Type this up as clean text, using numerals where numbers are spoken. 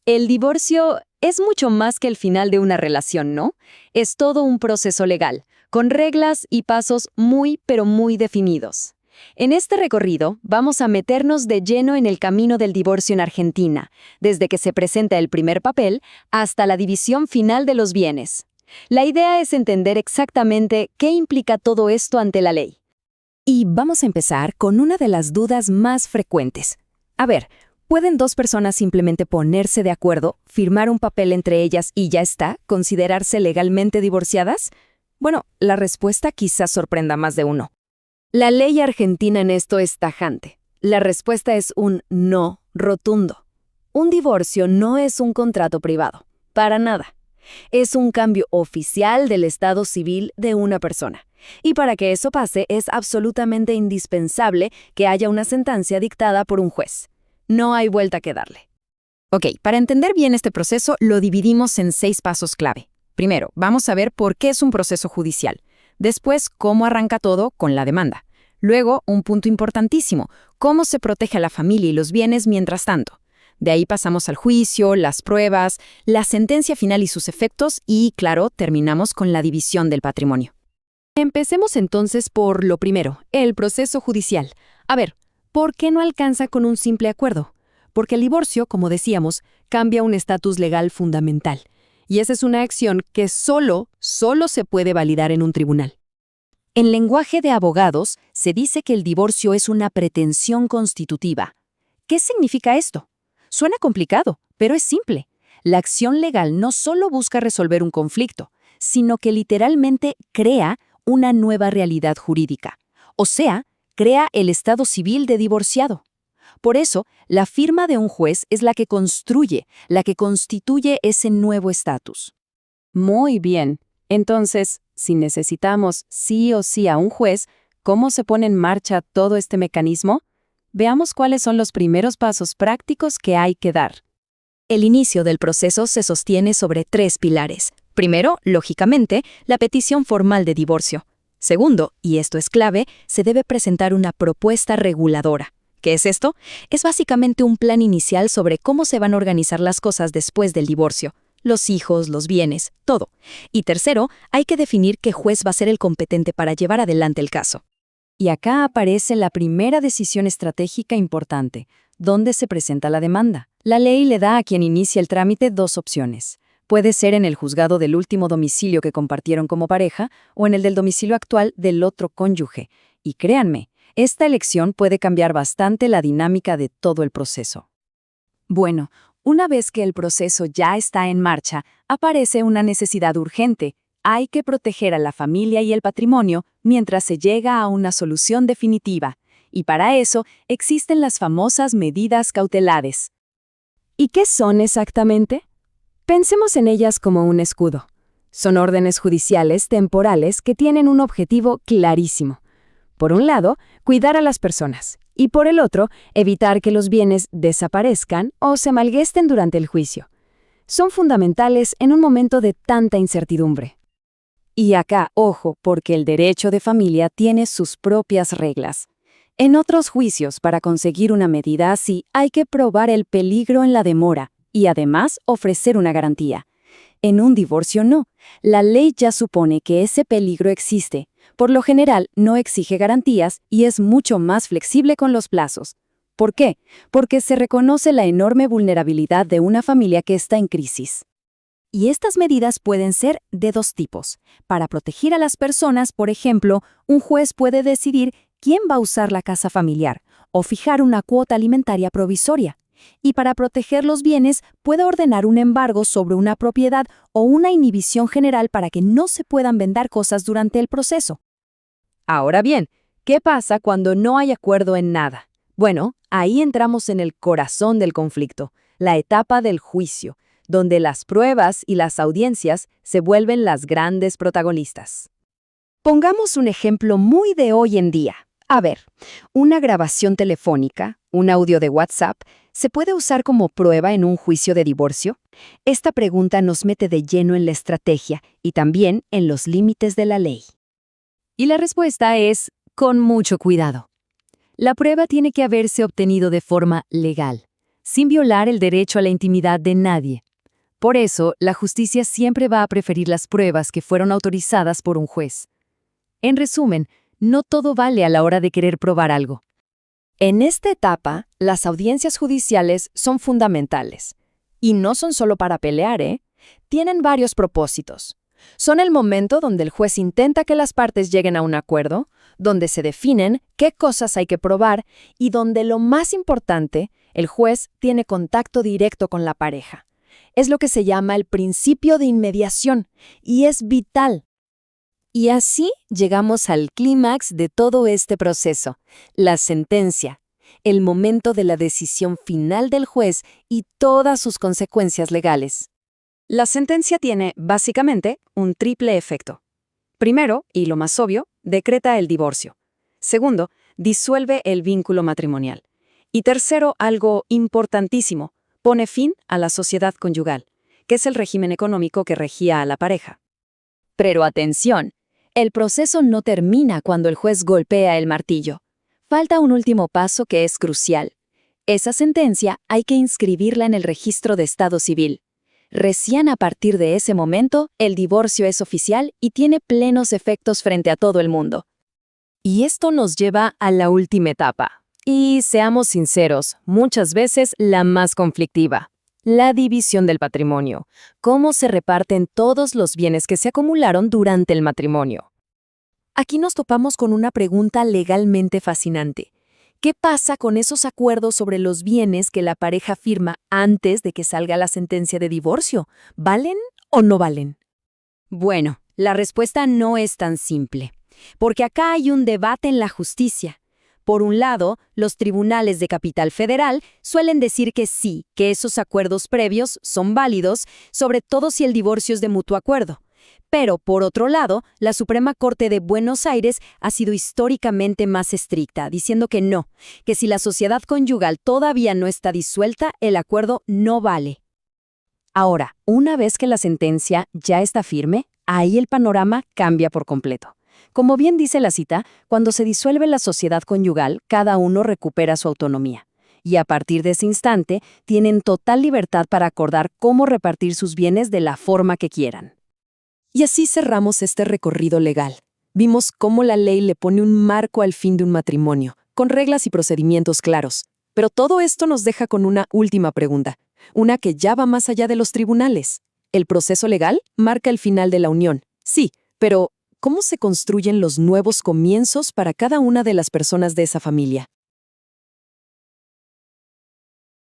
El divorcio es mucho más que el final de una relación, ¿no? Es todo un proceso legal, con reglas y pasos muy, pero muy definidos. En este recorrido vamos a meternos de lleno en el camino del divorcio en Argentina, desde que se presenta el primer papel hasta la división final de los bienes. La idea es entender exactamente qué implica todo esto ante la ley. Y vamos a empezar con una de las dudas más frecuentes. A ver, ¿pueden dos personas simplemente ponerse de acuerdo, firmar un papel entre ellas y ya está, considerarse legalmente divorciadas? Bueno, la respuesta quizás sorprenda a más de uno. La ley argentina en esto es tajante. La respuesta es un no rotundo. Un divorcio no es un contrato privado, para nada. Es un cambio oficial del estado civil de una persona. Y para que eso pase es absolutamente indispensable que haya una sentencia dictada por un juez. No hay vuelta que darle. Ok, para entender bien este proceso lo dividimos en 6 pasos clave. Primero, vamos a ver por qué es un proceso judicial. Después, cómo arranca todo con la demanda. Luego, un punto importantísimo, cómo se protege a la familia y los bienes mientras tanto. De ahí pasamos al juicio, las pruebas, la sentencia final y sus efectos y, claro, terminamos con la división del patrimonio. Empecemos entonces por lo primero, el proceso judicial. A ver, ¿por qué no alcanza con un simple acuerdo? Porque el divorcio, como decíamos, cambia un estatus legal fundamental. Y esa es una acción que solo se puede validar en un tribunal. En lenguaje de abogados, se dice que el divorcio es una pretensión constitutiva. ¿Qué significa esto? Suena complicado, pero es simple. La acción legal no solo busca resolver un conflicto, sino que literalmente crea una nueva realidad jurídica. O sea, crea el estado civil de divorciado. Por eso, la firma de un juez es la que construye, la que constituye ese nuevo estatus. Muy bien. Entonces, si necesitamos sí o sí a un juez, ¿cómo se pone en marcha todo este mecanismo? Veamos cuáles son los primeros pasos prácticos que hay que dar. El inicio del proceso se sostiene sobre 3 pilares. Primero, lógicamente, la petición formal de divorcio. Segundo, y esto es clave, se debe presentar una propuesta reguladora. ¿Qué es esto? Es básicamente un plan inicial sobre cómo se van a organizar las cosas después del divorcio. Los hijos, los bienes, todo. Y tercero, hay que definir qué juez va a ser el competente para llevar adelante el caso. Y acá aparece la primera decisión estratégica importante, ¿dónde se presenta la demanda? La ley le da a quien inicia el trámite 2 opciones. Puede ser en el juzgado del último domicilio que compartieron como pareja o en el del domicilio actual del otro cónyuge. Y créanme, esta elección puede cambiar bastante la dinámica de todo el proceso. Bueno, una vez que el proceso ya está en marcha, aparece una necesidad urgente. Hay que proteger a la familia y el patrimonio mientras se llega a una solución definitiva. Y para eso existen las famosas medidas cautelares. ¿Y qué son exactamente? Pensemos en ellas como un escudo. Son órdenes judiciales temporales que tienen un objetivo clarísimo. Por un lado, cuidar a las personas, y por el otro, evitar que los bienes desaparezcan o se malgasten durante el juicio. Son fundamentales en un momento de tanta incertidumbre. Y acá, ojo, porque el derecho de familia tiene sus propias reglas. En otros juicios, para conseguir una medida así, hay que probar el peligro en la demora y además ofrecer una garantía. En un divorcio no. La ley ya supone que ese peligro existe. Por lo general, no exige garantías y es mucho más flexible con los plazos. ¿Por qué? Porque se reconoce la enorme vulnerabilidad de una familia que está en crisis. Y estas medidas pueden ser de 2 tipos. Para proteger a las personas, por ejemplo, un juez puede decidir quién va a usar la casa familiar o fijar una cuota alimentaria provisoria. Y para proteger los bienes, puede ordenar un embargo sobre una propiedad o una inhibición general para que no se puedan vender cosas durante el proceso. Ahora bien, ¿qué pasa cuando no hay acuerdo en nada? Bueno, ahí entramos en el corazón del conflicto, la etapa del juicio, donde las pruebas y las audiencias se vuelven las grandes protagonistas. Pongamos un ejemplo muy de hoy en día. A ver, una grabación telefónica, un audio de WhatsApp, ¿se puede usar como prueba en un juicio de divorcio? Esta pregunta nos mete de lleno en la estrategia y también en los límites de la ley. Y la respuesta es, con mucho cuidado. La prueba tiene que haberse obtenido de forma legal. sin violar el derecho a la intimidad de nadie. Por eso, la justicia siempre va a preferir las pruebas que fueron autorizadas por un juez. En resumen, no todo vale a la hora de querer probar algo. En esta etapa, las audiencias judiciales son fundamentales. Y no son solo para pelear, ¿eh? Tienen varios propósitos. Son el momento donde el juez intenta que las partes lleguen a un acuerdo, donde se definen qué cosas hay que probar y donde lo más importante, el juez tiene contacto directo con la pareja. Es lo que se llama el principio de inmediación y es vital. Y así llegamos al clímax de todo este proceso, la sentencia, el momento de la decisión final del juez y todas sus consecuencias legales. La sentencia tiene, básicamente, un triple efecto. Primero, y lo más obvio, decreta el divorcio. Segundo, disuelve el vínculo matrimonial. Y tercero, algo importantísimo, pone fin a la sociedad conyugal, que es el régimen económico que regía a la pareja. Pero atención, el proceso no termina cuando el juez golpea el martillo. Falta un último paso que es crucial. Esa sentencia hay que inscribirla en el registro de Estado civil. Recién a partir de ese momento, el divorcio es oficial y tiene plenos efectos frente a todo el mundo. Y esto nos lleva a la última etapa. Y seamos sinceros, muchas veces la más conflictiva. La división del patrimonio. Cómo se reparten todos los bienes que se acumularon durante el matrimonio. Aquí nos topamos con una pregunta legalmente fascinante. ¿Qué pasa con esos acuerdos sobre los bienes que la pareja firma antes de que salga la sentencia de divorcio? ¿Valen o no valen? Bueno, la respuesta no es tan simple, porque acá hay un debate en la justicia. Por un lado, los tribunales de Capital Federal suelen decir que sí, que esos acuerdos previos son válidos, sobre todo si el divorcio es de mutuo acuerdo. Pero, por otro lado, la Suprema Corte de Buenos Aires ha sido históricamente más estricta, diciendo que no, que si la sociedad conyugal todavía no está disuelta, el acuerdo no vale. Ahora, una vez que la sentencia ya está firme, ahí el panorama cambia por completo. Como bien dice la cita, cuando se disuelve la sociedad conyugal, cada uno recupera su autonomía. Y a partir de ese instante, tienen total libertad para acordar cómo repartir sus bienes de la forma que quieran. Y así cerramos este recorrido legal. Vimos cómo la ley le pone un marco al fin de un matrimonio, con reglas y procedimientos claros. Pero todo esto nos deja con una última pregunta, una que ya va más allá de los tribunales. ¿El proceso legal marca el final de la unión? Sí, pero ¿cómo se construyen los nuevos comienzos para cada una de las personas de esa familia?